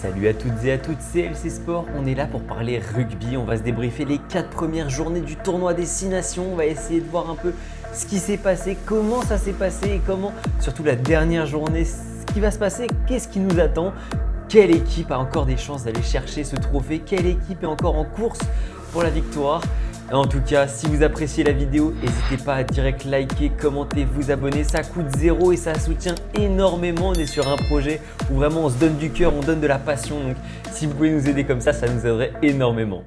Salut à toutes et à toutes, c'est LC Sport, on est là pour parler rugby, on va se débriefer les 4 premières journées du tournoi des 6 nations, on va essayer de voir un peu ce qui s'est passé, comment ça s'est passé et comment, surtout la dernière journée, ce qui va se passer, qu'est-ce qui nous attend, quelle équipe a encore des chances d'aller chercher ce trophée, quelle équipe est encore en course pour la victoire. En tout cas, si vous appréciez la vidéo, n'hésitez pas à direct liker, commenter, vous abonner. Ça coûte 0 et ça soutient énormément. On est sur un projet où vraiment on se donne du cœur, on donne de la passion. Donc si vous pouvez nous aider comme ça nous aiderait énormément.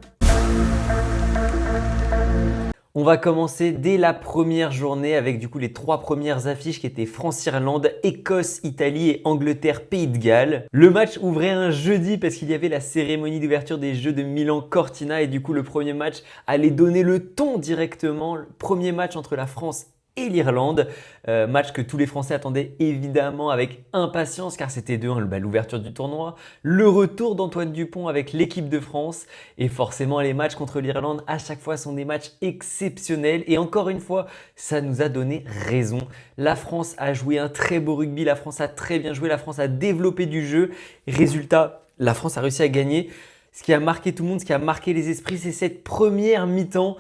On va commencer dès la première journée avec du coup les 3 premières affiches qui étaient France-Irlande, Écosse, Italie et Angleterre-Pays de Galles. Le match ouvrait un jeudi parce qu'il y avait la cérémonie d'ouverture des Jeux de Milan-Cortina et du coup le premier match allait donner le ton directement. Le premier match entre la France et l'Irlande, match que tous les Français attendaient évidemment avec impatience car c'était l'ouverture du tournoi, le retour d'Antoine Dupont avec l'équipe de France et forcément les matchs contre l'Irlande à chaque fois sont des matchs exceptionnels et encore une fois ça nous a donné raison. La France a joué un très beau rugby, la France a très bien joué, la France a développé du jeu, résultat la France a réussi à gagner. Ce qui a marqué tout le monde, ce qui a marqué les esprits, c'est cette première mi-temps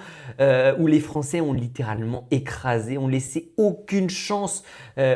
où les Français ont littéralement écrasé, ont laissé aucune chance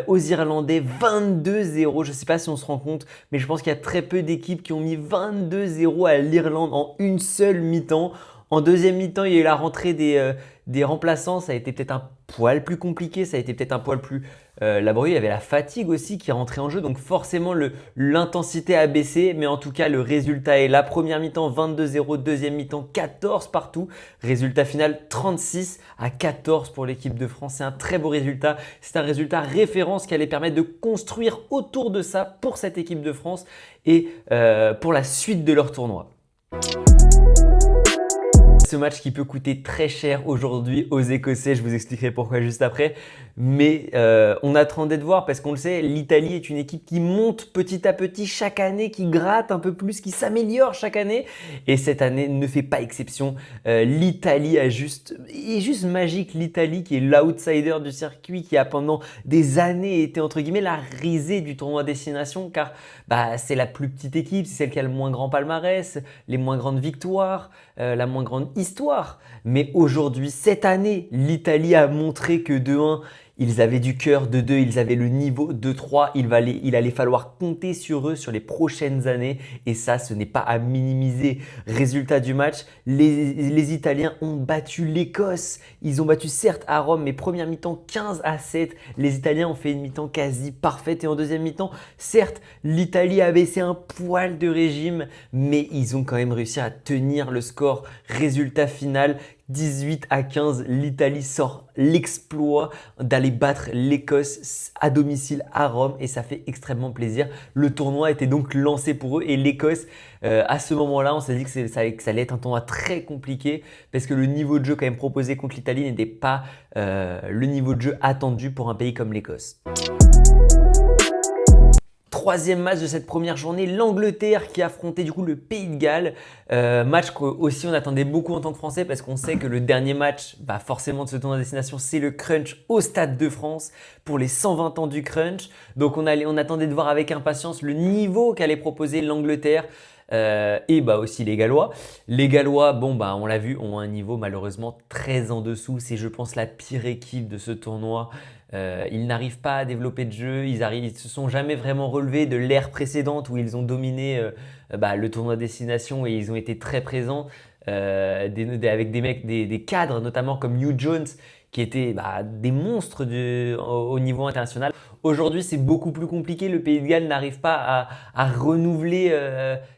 aux Irlandais, 22-0. Je ne sais pas si on se rend compte, mais je pense qu'il y a très peu d'équipes qui ont mis 22-0 à l'Irlande en une seule mi-temps. En deuxième mi-temps, il y a eu la rentrée des remplaçants, ça a été peut-être un poil plus compliqué, ça a été peut-être un poil plus laborieux. Il y avait la fatigue aussi qui est rentrée en jeu, donc forcément l'intensité a baissé, mais en tout cas le résultat est là. Première mi-temps 22-0, deuxième mi-temps 14 partout, résultat final 36-14 pour l'équipe de France. C'est un très beau résultat, c'est un résultat référence qui allait permettre de construire autour de ça pour cette équipe de France et pour la suite de leur tournoi. Ce match qui peut coûter très cher aujourd'hui aux Écossais, je vous expliquerai pourquoi juste après. Mais on attendait de voir parce qu'on le sait, l'Italie est une équipe qui monte petit à petit chaque année, qui gratte un peu plus, qui s'améliore chaque année. Et cette année ne fait pas exception. L'Italie est juste magique. L'Italie qui est l'outsider du circuit, qui a pendant des années été entre guillemets la risée du tournoi Destination car c'est la plus petite équipe, c'est celle qui a le moins grand palmarès, les moins grandes victoires, la moins grande histoire. Mais aujourd'hui, cette année, l'Italie a montré que de 1, ils avaient du cœur, de 2, ils avaient le niveau, de 3, il allait falloir compter sur eux sur les prochaines années et ça, ce n'est pas à minimiser. Résultat du match, les Italiens ont battu l'Écosse. Ils ont battu certes à Rome, mais première mi-temps 15-7. Les Italiens ont fait une mi-temps quasi parfaite et en deuxième mi-temps, certes, l'Italie a baissé un poil de régime, mais ils ont quand même réussi à tenir le score. Résultat final, 18-15, l'Italie sort l'exploit d'aller battre l'Écosse à domicile à Rome et ça fait extrêmement plaisir. Le tournoi était donc lancé pour eux et l'Écosse, à ce moment-là, on s'est dit que ça allait être un tournoi très compliqué parce que le niveau de jeu quand même proposé contre l'Italie n'était pas le niveau de jeu attendu pour un pays comme l'Écosse. Troisième match de cette première journée, l'Angleterre qui affrontait du coup le Pays de Galles. Match qu'aussi on attendait beaucoup en tant que Français parce qu'on sait que le dernier match forcément de ce tournoi de destination, c'est le crunch au Stade de France pour les 120 ans du crunch. Donc on attendait de voir avec impatience le niveau qu'allait proposer l'Angleterre. Et aussi les Gallois. Les Gallois, on l'a vu, ont un niveau malheureusement très en dessous. C'est je pense la pire équipe de ce tournoi. Ils n'arrivent pas à développer de jeu, ils se sont jamais vraiment relevés de l'ère précédente où ils ont dominé le tournoi destination et ils ont été très présents avec des cadres notamment comme Hugh Jones qui étaient des monstres au niveau international. Aujourd'hui, c'est beaucoup plus compliqué. Le Pays de Galles n'arrive pas à renouveler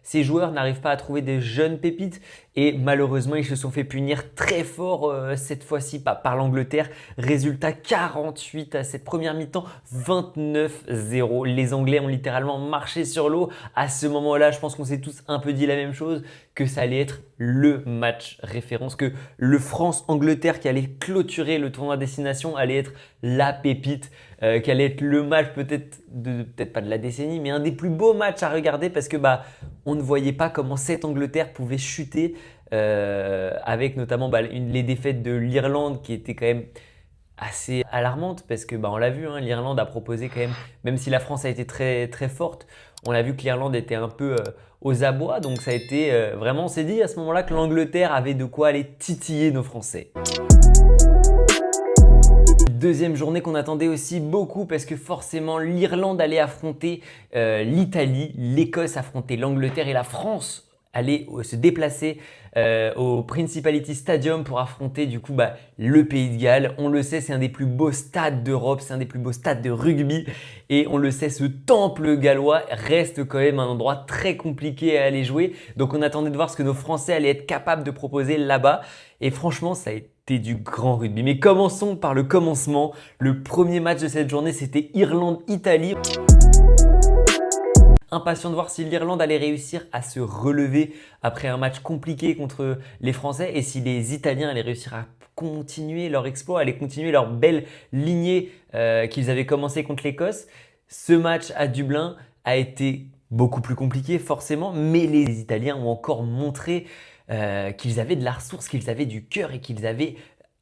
ses joueurs, n'arrive pas à trouver des jeunes pépites. Et malheureusement, ils se sont fait punir très fort cette fois-ci par l'Angleterre. Résultat 48 à cette première mi-temps, 29-0. Les Anglais ont littéralement marché sur l'eau. À ce moment-là, je pense qu'on s'est tous un peu dit la même chose, que ça allait être le match référence, que le France-Angleterre qui allait clôturer le tournoi destination allait être la pépite, qui allait être le match peut-être pas de la décennie, mais un des plus beaux matchs à regarder parce que on ne voyait pas comment cette Angleterre pouvait chuter avec notamment les défaites de l'Irlande qui étaient quand même assez alarmantes parce que on l'a vu, hein, l'Irlande a proposé quand même si la France a été très, très forte, On a vu que l'Irlande était un peu aux abois, donc ça a été vraiment, on s'est dit à ce moment-là que l'Angleterre avait de quoi aller titiller nos Français. Deuxième journée qu'on attendait aussi beaucoup parce que forcément l'Irlande allait affronter l'Italie, l'Écosse affrontait l'Angleterre et la France allait se déplacer au Principality Stadium pour affronter du coup le Pays de Galles. On le sait, c'est un des plus beaux stades d'Europe, c'est un des plus beaux stades de rugby et on le sait, ce temple gallois reste quand même un endroit très compliqué à aller jouer. Donc on attendait de voir ce que nos Français allaient être capables de proposer là-bas et franchement ça a été du grand rugby. Mais commençons par le commencement. Le premier match de cette journée, c'était Irlande-Italie. Impatient de voir si l'Irlande allait réussir à se relever après un match compliqué contre les Français et si les Italiens allaient réussir à continuer leur exploit, allaient continuer leur belle lignée qu'ils avaient commencé contre l'Écosse. Ce match à Dublin a été beaucoup plus compliqué forcément, mais les Italiens ont encore montré qu'ils avaient de la ressource, qu'ils avaient du cœur et qu'ils avaient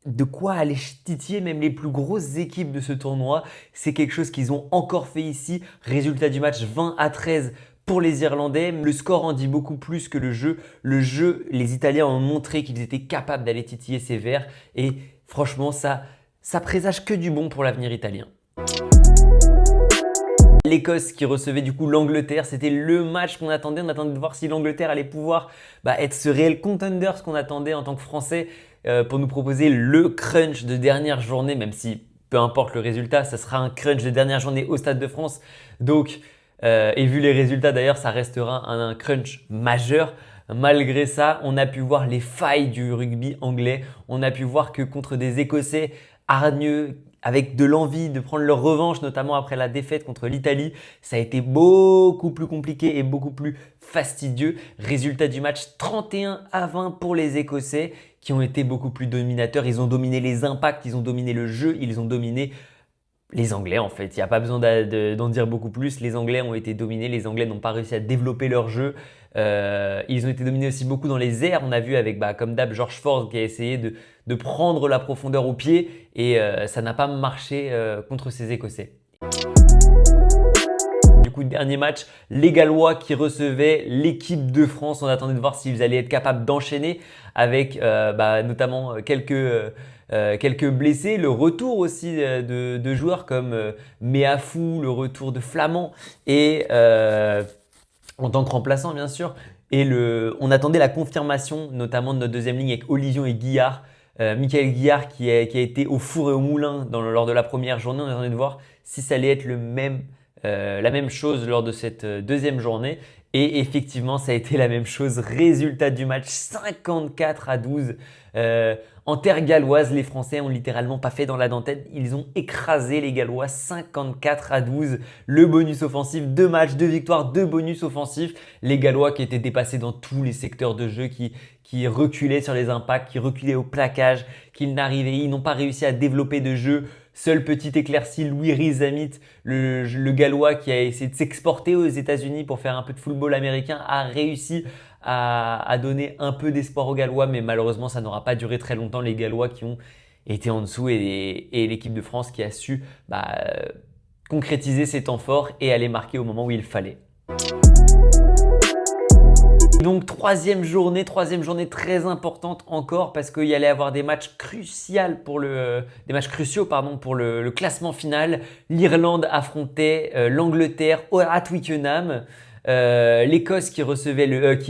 de quoi aller titiller même les plus grosses équipes de ce tournoi. C'est quelque chose qu'ils ont encore fait ici. Résultat du match 20-13 pour les Irlandais. Le score en dit beaucoup plus que le jeu. Le jeu, les Italiens ont montré qu'ils étaient capables d'aller titiller ces Verts et franchement ça présage que du bon pour l'avenir italien. L'Écosse qui recevait du coup l'Angleterre, c'était le match qu'on attendait. On attendait de voir si l'Angleterre allait pouvoir être ce réel contender, ce qu'on attendait en tant que Français pour nous proposer le crunch de dernière journée, même si peu importe le résultat, ça sera un crunch de dernière journée au Stade de France. Donc, et vu les résultats d'ailleurs, ça restera un crunch majeur. Malgré ça, on a pu voir les failles du rugby anglais. On a pu voir que contre des Écossais hargneux, avec de l'envie de prendre leur revanche, notamment après la défaite contre l'Italie, ça a été beaucoup plus compliqué et beaucoup plus fastidieux. Résultat du match 31-20 pour les Écossais qui ont été beaucoup plus dominateurs. Ils ont dominé les impacts, ils ont dominé le jeu, ils ont dominé les Anglais en fait. Il n'y a pas besoin d'en dire beaucoup plus. Les Anglais ont été dominés, les Anglais n'ont pas réussi à développer leur jeu. Ils ont été dominés aussi beaucoup dans les airs. On a vu avec, comme d'hab, George Ford qui a essayé de prendre la profondeur au pied et ça n'a pas marché contre ces Écossais. Du coup, dernier match, les Gallois qui recevaient l'équipe de France. On attendait de voir s'ils allaient être capables d'enchaîner avec notamment quelques blessés, le retour aussi de joueurs comme Meafou, le retour de Flamand et en tant que remplaçant bien sûr. Et on attendait la confirmation notamment de notre deuxième ligne avec Olivion et Guillard. Michael Guillard qui a été au four et au moulin lors de la première journée. On attendait de voir si ça allait être la même chose lors de cette deuxième journée. Et effectivement, ça a été la même chose. Résultat du match 54-12. En terre galloise, les Français ont littéralement pas fait dans la dentelle. Ils ont écrasé les Gallois 54-12. Le bonus offensif, 2 matchs, 2 victoires, 2 bonus offensifs. Les Gallois qui étaient dépassés dans tous les secteurs de jeu, qui reculaient sur les impacts, qui reculaient au plaquage, ils n'ont pas réussi à développer de jeu. Seule petite éclaircie, Louis Rizamit, le Gallois qui a essayé de s'exporter aux États-Unis pour faire un peu de football américain, a réussi à donner un peu d'espoir aux Gallois, mais malheureusement ça n'aura pas duré très longtemps. Les Gallois qui ont été en dessous et l'équipe de France qui a su concrétiser ses temps forts et aller marquer au moment où il fallait. Donc troisième journée très importante encore parce qu'il y allait avoir des matchs cruciaux pour le classement final. L'Irlande affrontait l'Angleterre à Twickenham. L'Écosse qui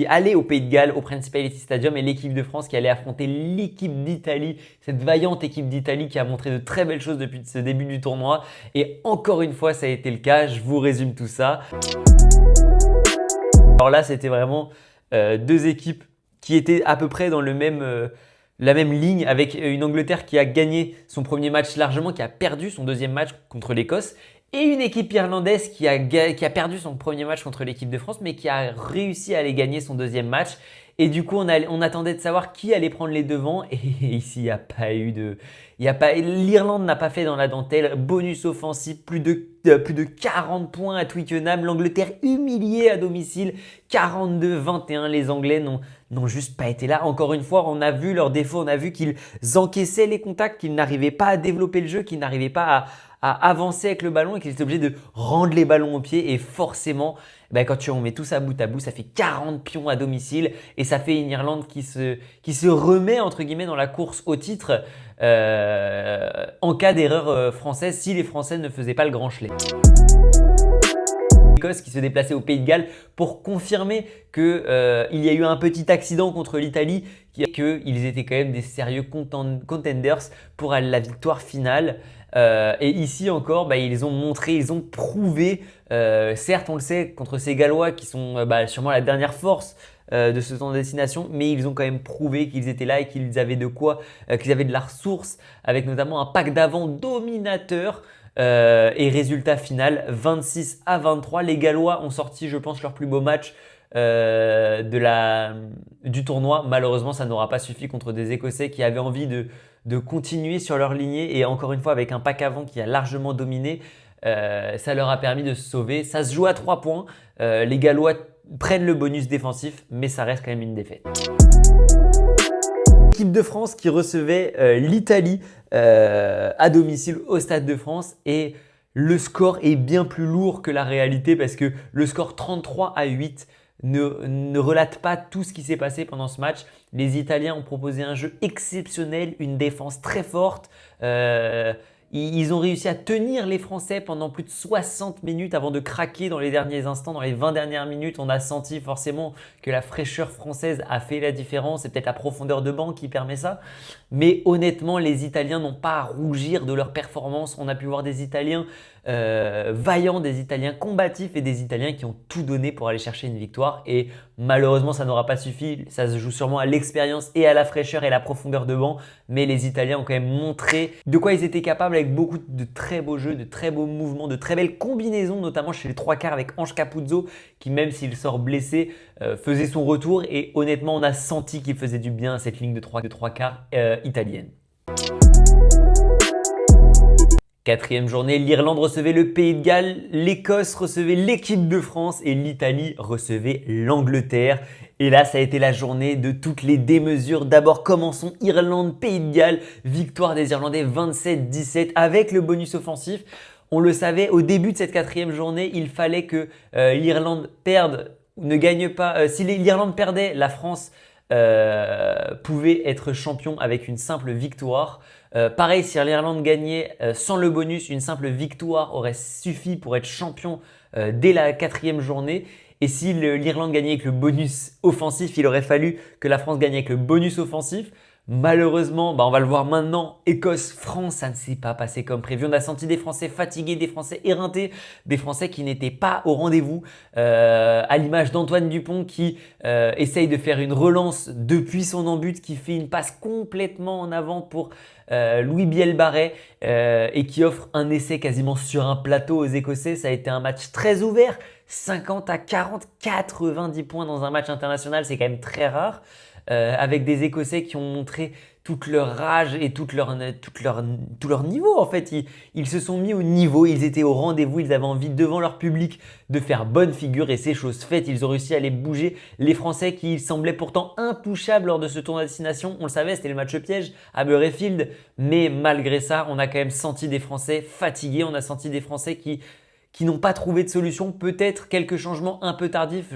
allait au Pays de Galles au Principality Stadium et l'équipe de France qui allait affronter l'équipe d'Italie, cette vaillante équipe d'Italie qui a montré de très belles choses depuis ce début du tournoi. Et encore une fois, ça a été le cas. Je vous résume tout ça. Alors là, c'était vraiment deux équipes qui étaient à peu près dans la même ligne avec une Angleterre qui a gagné son premier match largement, qui a perdu son deuxième match contre l'Écosse et une équipe irlandaise qui a perdu son premier match contre l'équipe de France mais qui a réussi à aller gagner son deuxième match. Et du coup, on attendait de savoir qui allait prendre les devants et ici, il n'y a pas eu l'Irlande n'a pas fait dans la dentelle. Bonus offensif, plus de 40 points à Twickenham. L'Angleterre humiliée à domicile, 42-21. Les Anglais n'ont juste pas été là. Encore une fois, on a vu leurs défauts, on a vu qu'ils encaissaient les contacts, qu'ils n'arrivaient pas à développer le jeu, qu'ils n'arrivaient pas à avancer avec le ballon et qu'ils étaient obligés de rendre les ballons au pied. Et forcément, quand on met tout ça bout à bout, ça fait 40 pions à domicile et ça fait une Irlande qui se remet entre guillemets dans la course au titre en cas d'erreur française si les Français ne faisaient pas le grand chelem. L'Écosse qui se déplaçait au Pays de Galles pour confirmer qu'il y a eu un petit accident contre l'Italie, qu'ils étaient quand même des sérieux contenders pour la victoire finale. Et ici encore, ils ont montré, ils ont prouvé, certes on le sait, contre ces Gallois qui sont sûrement la dernière force de ce temps de destination, mais ils ont quand même prouvé qu'ils étaient là et qu'ils avaient de quoi, qu'ils avaient de la ressource, avec notamment un pack d'avant dominateur. Et résultat final, 26-23. Les Gallois ont sorti, je pense, leur plus beau match du tournoi. Malheureusement, ça n'aura pas suffi contre des Écossais qui avaient envie de continuer sur leur lignée. Et encore une fois, avec un pack avant qui a largement dominé, ça leur a permis de se sauver. Ça se joue à 3 points. Les Gallois prennent le bonus défensif, mais ça reste quand même une défaite. L'équipe de France qui recevait l'Italie à domicile au Stade de France et le score est bien plus lourd que la réalité parce que le score 33-8 ne relate pas tout ce qui s'est passé pendant ce match. Les Italiens ont proposé un jeu exceptionnel, une défense très forte. Ils ont réussi à tenir les Français pendant plus de 60 minutes avant de craquer dans les derniers instants. Dans les 20 dernières minutes, on a senti forcément que la fraîcheur française a fait la différence. C'est peut-être la profondeur de banc qui permet ça. Mais honnêtement, les Italiens n'ont pas à rougir de leur performance. On a pu voir des Italiens vaillants, des Italiens combatifs et des Italiens qui ont tout donné pour aller chercher une victoire. Et malheureusement, ça n'aura pas suffi. Ça se joue sûrement à l'expérience et à la fraîcheur et la profondeur de banc. Mais les Italiens ont quand même montré de quoi ils étaient capables avec beaucoup de très beaux jeux, de très beaux mouvements, de très belles combinaisons, notamment chez les 3/4 avec Ange Capuzzo qui, même s'il sort blessé, faisait son retour. Et honnêtement, on a senti qu'il faisait du bien à cette ligne de 3/4 italienne. Quatrième journée, l'Irlande recevait le Pays de Galles, l'Écosse recevait l'équipe de France et l'Italie recevait l'Angleterre. Et là, ça a été la journée de toutes les démesures. D'abord, commençons Irlande, Pays de Galles, victoire des Irlandais 27-17 avec le bonus offensif. On le savait, au début de cette quatrième journée, il fallait que l'Irlande perde, ne gagne pas. Si l'Irlande perdait, la France pouvait être champion avec une simple victoire. Pareil, si l'Irlande gagnait sans le bonus, une simple victoire aurait suffi pour être champion dès la quatrième journée. Et si l'Irlande gagnait avec le bonus offensif, il aurait fallu que la France gagne avec le bonus offensif. Malheureusement, on va le voir maintenant, Écosse-France, ça ne s'est pas passé comme prévu. On a senti des Français fatigués, des Français éreintés, des Français qui n'étaient pas au rendez-vous. À l'image d'Antoine Dupont qui essaye de faire une relance depuis son embut, qui fait une passe complètement en avant pour Louis Bielbarret et qui offre un essai quasiment sur un plateau aux Écossais. Ça a été un match très ouvert, 50-40, 90 points dans un match international, c'est quand même très rare. Avec des Écossais qui ont montré toute leur rage et tout leur niveau. En fait, ils se sont mis au niveau, ils étaient au rendez-vous, ils avaient envie devant leur public de faire bonne figure et c'est chose faite. Ils ont réussi à les bouger. Les Français qui semblaient pourtant intouchables lors de ce tournoi de destination, on le savait, c'était le match piège à Murrayfield. Mais malgré ça, on a quand même senti des Français fatigués, on a senti des Français qui n'ont pas trouvé de solution, peut-être quelques changements un peu tardifs.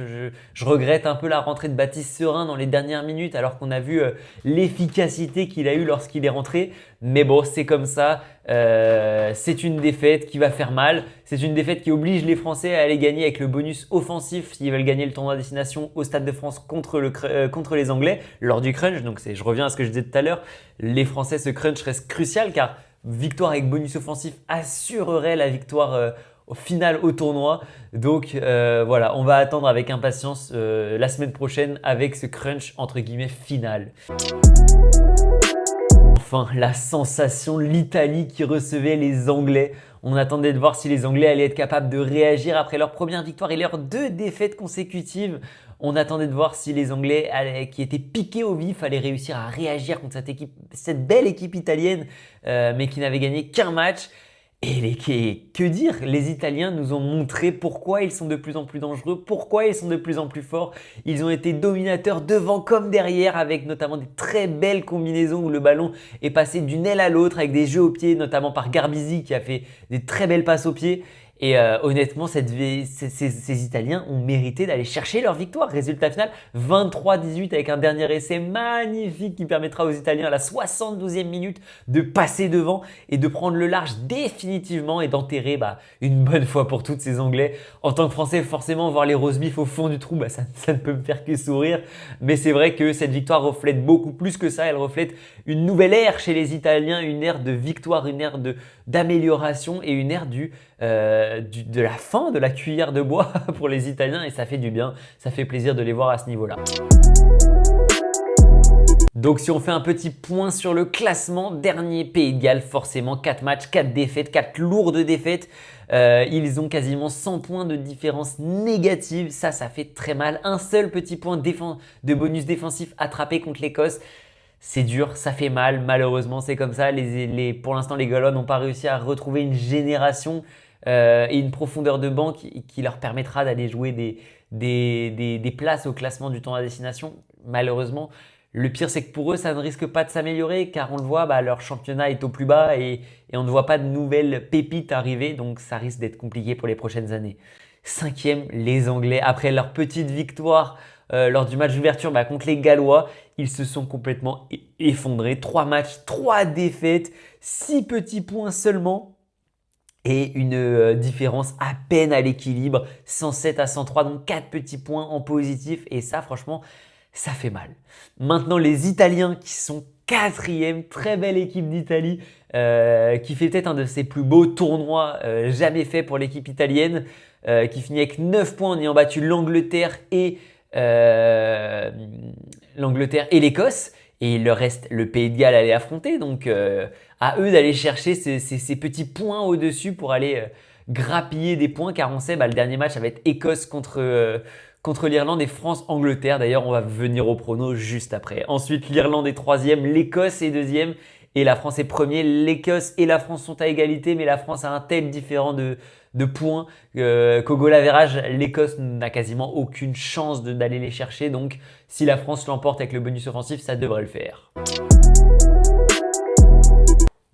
Je regrette un peu la rentrée de Baptiste Serin dans les dernières minutes alors qu'on a vu l'efficacité qu'il a eue lorsqu'il est rentré. Mais bon, c'est comme ça. C'est une défaite qui va faire mal. C'est une défaite qui oblige les Français à aller gagner avec le bonus offensif s'ils veulent gagner le tournoi à destination au Stade de France contre les Anglais lors du crunch. Donc je reviens à ce que je disais tout à l'heure. Les Français, ce crunch reste crucial car victoire avec bonus offensif assurerait la victoire au final au tournoi. Donc voilà, on va attendre avec impatience la semaine prochaine avec ce crunch entre guillemets final. Enfin, la sensation, l'Italie qui recevait les Anglais. On attendait de voir si les Anglais allaient être capables de réagir après leur première victoire et leurs 2 défaites consécutives. On attendait de voir si les Anglais qui étaient piqués au vif allaient réussir à réagir contre cette belle équipe italienne mais qui n'avait gagné qu'un match. Que dire? Les Italiens nous ont montré pourquoi ils sont de plus en plus dangereux, pourquoi ils sont de plus en plus forts. Ils ont été dominateurs devant comme derrière avec notamment des très belles combinaisons où le ballon est passé d'une aile à l'autre avec des jeux au pied, notamment par Garbisi qui a fait des très belles passes au pied. Et honnêtement, ces Italiens ont mérité d'aller chercher leur victoire. Résultat final, 23-18 avec un dernier essai magnifique qui permettra aux Italiens à la 72e minute de passer devant et de prendre le large définitivement et d'enterrer une bonne fois pour toutes ces Anglais. En tant que Français, forcément, voir les roast beef au fond du trou, ça ne peut me faire que sourire. Mais c'est vrai que cette victoire reflète beaucoup plus que ça. Elle reflète une nouvelle ère chez les Italiens, une ère de victoire, une ère d'amélioration et une ère de la fin de la cuillère de bois pour les Italiens et ça fait du bien, ça fait plaisir de les voir à ce niveau-là. Donc si on fait un petit point sur le classement, dernier Pays de Galles, forcément 4 matchs, 4 défaites, 4 lourdes défaites. Ils ont quasiment 100 points de différence négative, ça fait très mal. Un seul petit point de bonus défensif attrapé contre l'Écosse. C'est dur, ça fait mal, malheureusement c'est comme ça. Pour l'instant les Gallois n'ont pas réussi à retrouver une génération et une profondeur de banc qui leur permettra d'aller jouer des places au classement du tournoi à destination. Malheureusement, le pire c'est que pour eux ça ne risque pas de s'améliorer car on le voit, leur championnat est au plus bas et on ne voit pas de nouvelles pépites arriver donc ça risque d'être compliqué pour les prochaines années. 5e, les Anglais, après leur petite victoire lors du match d'ouverture contre les Gallois, ils se sont complètement effondrés. 3 matchs, 3 défaites, 6 petits points seulement et une différence à peine à l'équilibre, 107 à 103, donc 4 petits points en positif et ça franchement, ça fait mal. Maintenant les Italiens qui sont 4e, très belle équipe d'Italie qui fait peut-être un de ses plus beaux tournois jamais fait pour l'équipe italienne qui finit avec 9 points en ayant battu l'Angleterre et l'Écosse et il leur reste le Pays de Galles à aller affronter donc à eux d'aller chercher ces petits points au-dessus pour aller grappiller des points car on sait le dernier match ça va être Écosse contre l'Irlande et France-Angleterre. D'ailleurs on va venir au prono juste après. Ensuite l'Irlande est 3e, l'Écosse est 2e et la France est premier. L'Écosse et la France sont à égalité mais la France a un tel différent de points qu'au goal average, l'Écosse n'a quasiment aucune chance d'aller les chercher. Donc si la France l'emporte avec le bonus offensif, ça devrait le faire.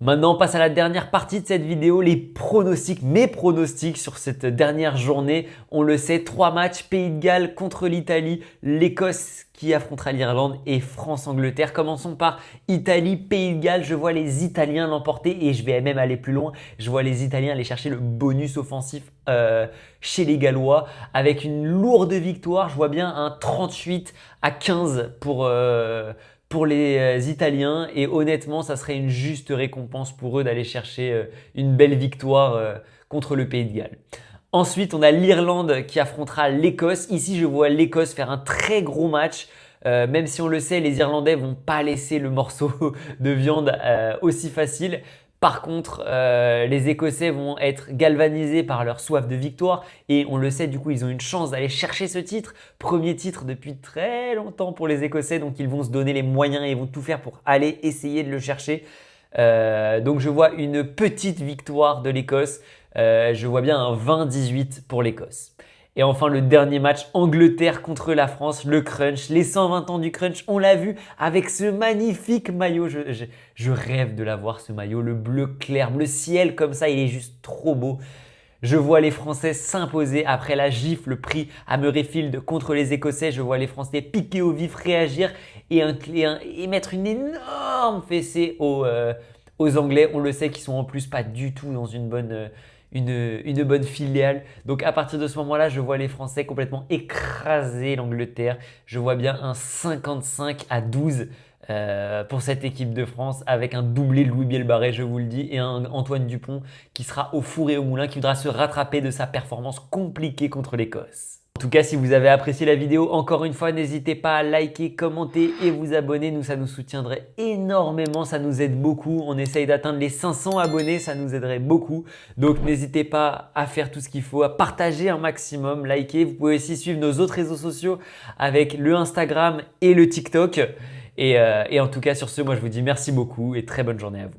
Maintenant, on passe à la dernière partie de cette vidéo, les pronostics, mes pronostics sur cette dernière journée. On le sait, 3 matchs, Pays de Galles contre l'Italie, l'Écosse qui affrontera l'Irlande et France-Angleterre. Commençons par Italie, Pays de Galles. Je vois les Italiens l'emporter et je vais même aller plus loin. Je vois les Italiens aller chercher le bonus offensif chez les Gallois avec une lourde victoire. Je vois bien un 38-15 pour les Italiens et honnêtement ça serait une juste récompense pour eux d'aller chercher une belle victoire contre le Pays de Galles. Ensuite on a l'Irlande qui affrontera l'Écosse. Ici je vois l'Écosse faire un très gros match. Même si on le sait, les Irlandais vont pas laisser le morceau de viande aussi facile. Par contre, les Écossais vont être galvanisés par leur soif de victoire et on le sait, du coup, ils ont une chance d'aller chercher ce titre. Premier titre depuis très longtemps pour les Écossais, donc ils vont se donner les moyens et ils vont tout faire pour aller essayer de le chercher. Donc je vois une petite victoire de l'Écosse. Je vois bien un 20-18 pour l'Écosse. Et enfin, le dernier match, Angleterre contre la France, le crunch, les 120 ans du crunch, on l'a vu avec ce magnifique maillot. Je rêve de l'avoir ce maillot, le bleu clair, bleu ciel comme ça, il est juste trop beau. Je vois les Français s'imposer après la gifle prise à Murrayfield contre les Écossais. Je vois les Français piquer au vif, réagir et mettre une énorme fessée aux Anglais. On le sait qu'ils sont en plus pas du tout dans une bonne filiale. Donc à partir de ce moment-là, je vois les Français complètement écraser l'Angleterre. Je vois bien un 55-12 pour cette équipe de France avec un doublé de Louis Bielbarré, je vous le dis, et un Antoine Dupont qui sera au four et au moulin, qui voudra se rattraper de sa performance compliquée contre l'Écosse. En tout cas, si vous avez apprécié la vidéo, encore une fois, n'hésitez pas à liker, commenter et vous abonner. Nous, ça nous soutiendrait énormément, ça nous aide beaucoup. On essaye d'atteindre les 500 abonnés, ça nous aiderait beaucoup. Donc, n'hésitez pas à faire tout ce qu'il faut, à partager un maximum, liker. Vous pouvez aussi suivre nos autres réseaux sociaux avec le Instagram et le TikTok. Et en tout cas, sur ce, moi, je vous dis merci beaucoup et très bonne journée à vous.